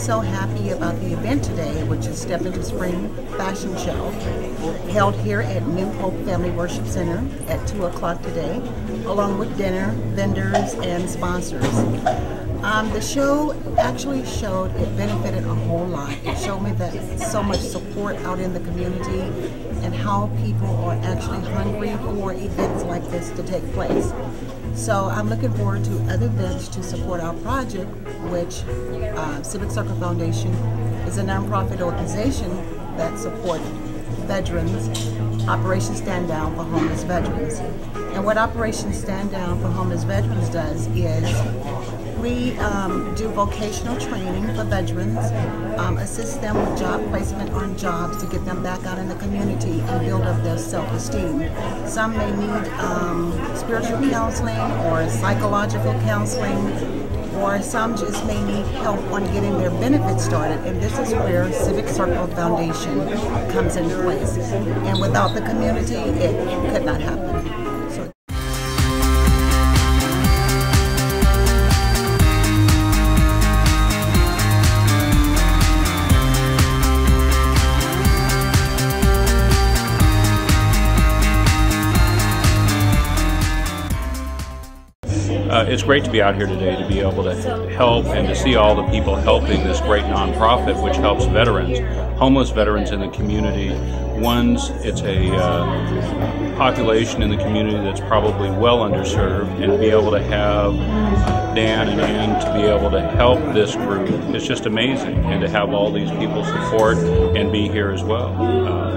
so happy about the event today, which is Step Into Spring Fashion Show, held here at New Hope Family Worship Center at 2 o'clock today, along with dinner, vendors, and sponsors. The show actually showed it benefited a whole lot. It showed me that so much support out in the community and how people are actually hungry for events like this to take place. So I'm looking forward to other events to support our project, which Civic Circle Foundation is a nonprofit organization that supports veterans, Operation Stand Down for Homeless Veterans. And what Operation Stand Down for Homeless Veterans does is we do vocational training for veterans, assist them with job placement on jobs to get them back out in the community and build up their self-esteem. Some may need spiritual counseling or psychological counseling, or some just may need help on getting their benefits started, and this is where Civic Circle Foundation comes into place. And without the community, it could not happen. It's great to be out here today to be able to help and to see all the people helping this great nonprofit which helps veterans, homeless veterans in the community. It's a population in the community that's probably well underserved, and to be able to have Dan and Ann to be able to help this group is just amazing, and to have all these people support and be here as well.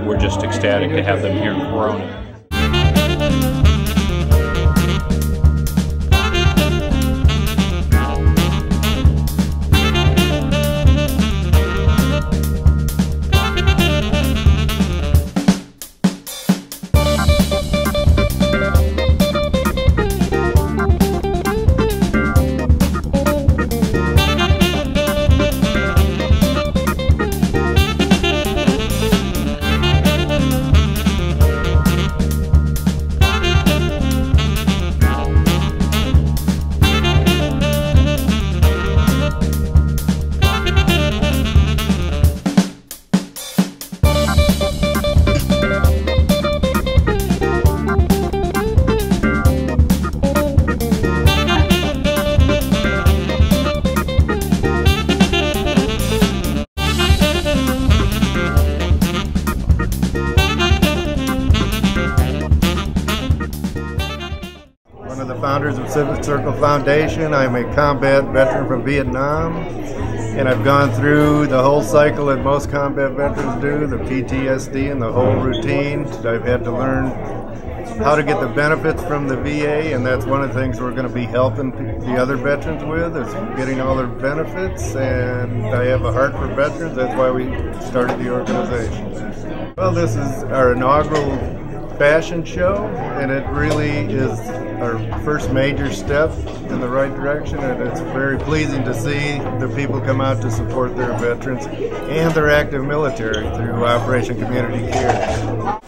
We're just ecstatic to have them here in Corona. Founders of Civic Circle Foundation. I'm a combat veteran from Vietnam, and I've gone through the whole cycle that most combat veterans do, the PTSD and the whole routine. I've had to learn how to get the benefits from the VA, and that's one of the things we're going to be helping the other veterans with, is getting all their benefits, and I have a heart for veterans. That's why we started the organization. Well, this is our inaugural fashion show, and it really is our first major step in the right direction, and it's very pleasing to see the people come out to support their veterans and their active military through Operation Community Care.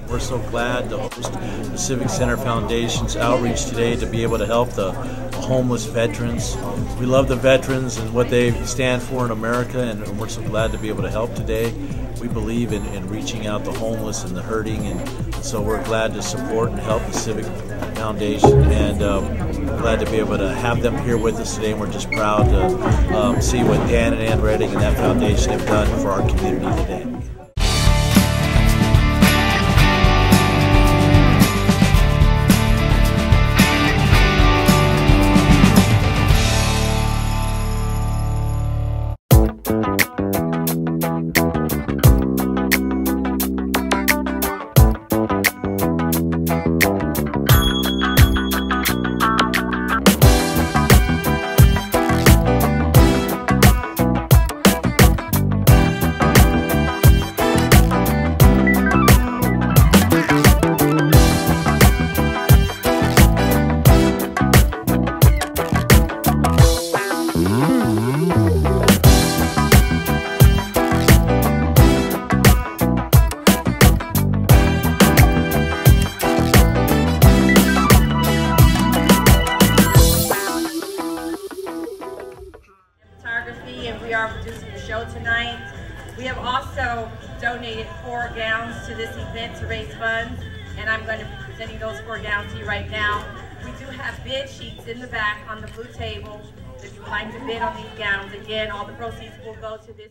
We're so glad to host the Civic Center Foundation's outreach today to be able to help the homeless veterans. We love the veterans and what they stand for in America, and we're so glad to be able to help today. We believe in reaching out the homeless and the hurting, and so we're glad to support and help the Civic Foundation, and glad to be able to have them here with us today. And we're just proud to see what Dan and Ann Redding and that foundation have done for our community today. We have also donated 4 gowns to this event to raise funds, and I'm going to be presenting those 4 gowns to you right now. We do have bid sheets in the back on the blue table. If you would like to bid on these gowns, again, all the proceeds will go to this.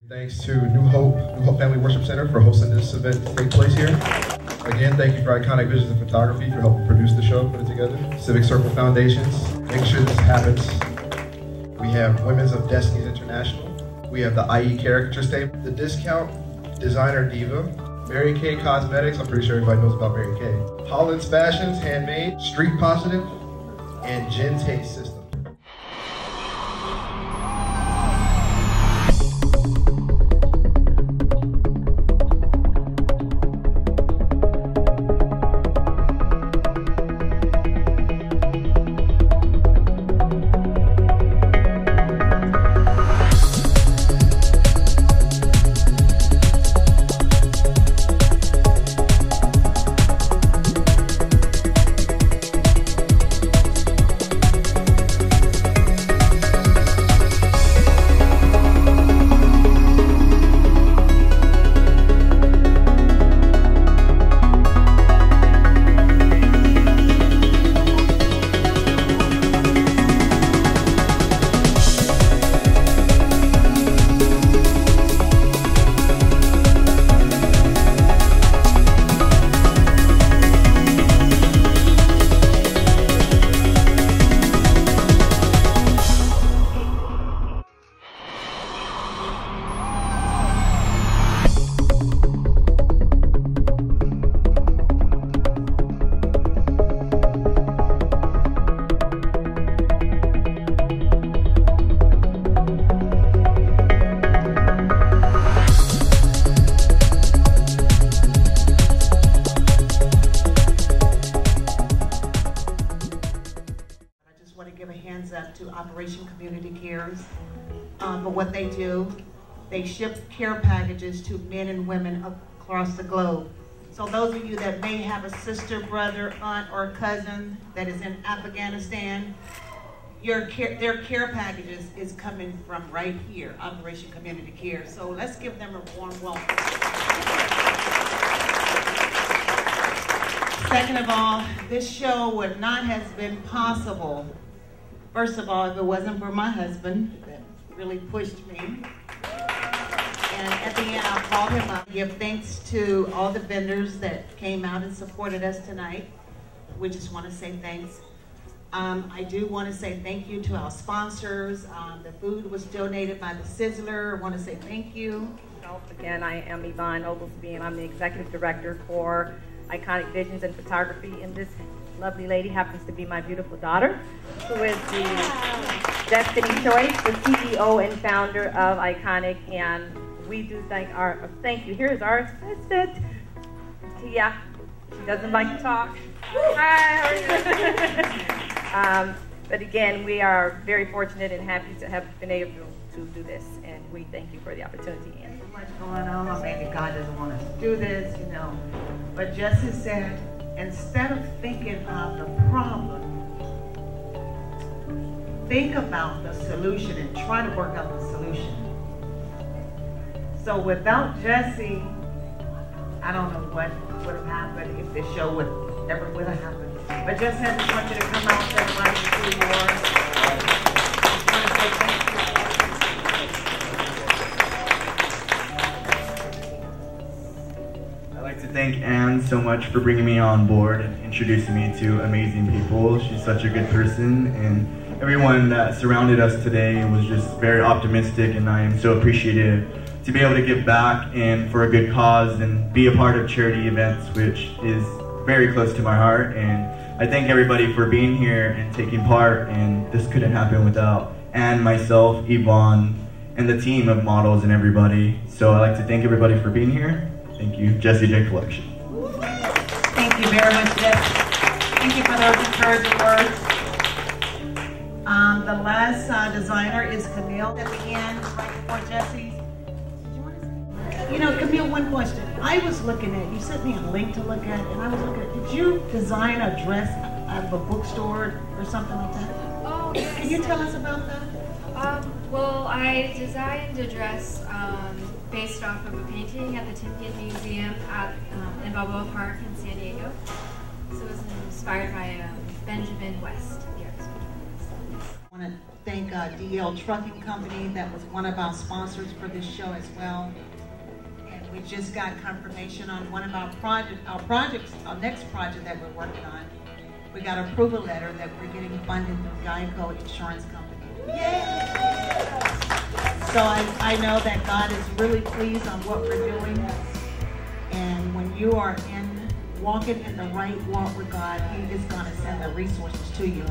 Thanks to New Hope Family Worship Center for hosting this event to take place here. Again, thank you for Iconic Visions and Photography for helping produce the show, put it together. Civic Circle Foundations, make sure this happens. We have Women's of Destinies International. We have the IE Caricature Stable, the Discount Designer Diva, Mary Kay Cosmetics, I'm pretty sure everybody knows about Mary Kay. Holland's Fashions, Handmade, Street Positive, and Jen Taste System. partners for what they do. They ship care packages to men and women across the globe. So those of you that may have a sister, brother, aunt, or cousin that is in Afghanistan, their care packages is coming from right here, Operation Community Care. So let's give them a warm welcome. Second of all, this show would not have been possible, first of all, if it wasn't for my husband that really pushed me. And at the end, I'll call him up. Give thanks to all the vendors that came out and supported us tonight. We just want to say thanks. I do want to say thank you to our sponsors. The food was donated by the Sizzler. I want to say thank you. Again, I am Yvonne Oglesby, and I'm the Executive Director for Iconic Visions and Photography. And this lovely lady happens to be my beautiful daughter, who is the Destiny Choice, the CEO and founder of Iconic. And we do thank you. Here's our assistant, Tia. She doesn't like to talk. Hi, how are you? But again, we are very fortunate and happy to have been able to do this, and we thank you for the opportunity. And so much going on. Maybe God doesn't want us to do this, you know. But Jesse said, instead of thinking of the problem, think about the solution and try to work out the solution. So without Jesse, I don't know what would have happened, if this show would have happened. But Jesse, I just want you to come out and everybody to see more. I'd like to thank Anne so much for bringing me on board and introducing me to amazing people. She's such a good person, and everyone that surrounded us today was just very optimistic, and I am so appreciative to be able to give back and for a good cause and be a part of charity events, which is very close to my heart. And I thank everybody for being here and taking part, and this couldn't happen without Anne, myself, Yvonne, and the team of models and everybody. So I'd like to thank everybody for being here. Thank you, Jessie J Collection. Thank you very much, Jesse. Thank you for those encouraging words. The last designer is Camille at the end, right before Jesse's. You know, Camille, one question. I was looking at, you sent me a link to look at, and I was looking at, did you design a dress out of a bookstore or something like that? Oh, yes. Can you tell us about that? Well, I designed a dress based off of a painting at the Timken Museum in Balboa Park in San Diego. So it was inspired by Benjamin West. I want to thank DL Trucking Company. That was one of our sponsors for this show as well. We just got confirmation on one of our next project that we're working on. We got an approval letter that we're getting funded through Geico Insurance Company. Yeah! So I know that God is really pleased on what we're doing. And when you are walking in the right walk with God, He is going to send the resources to you.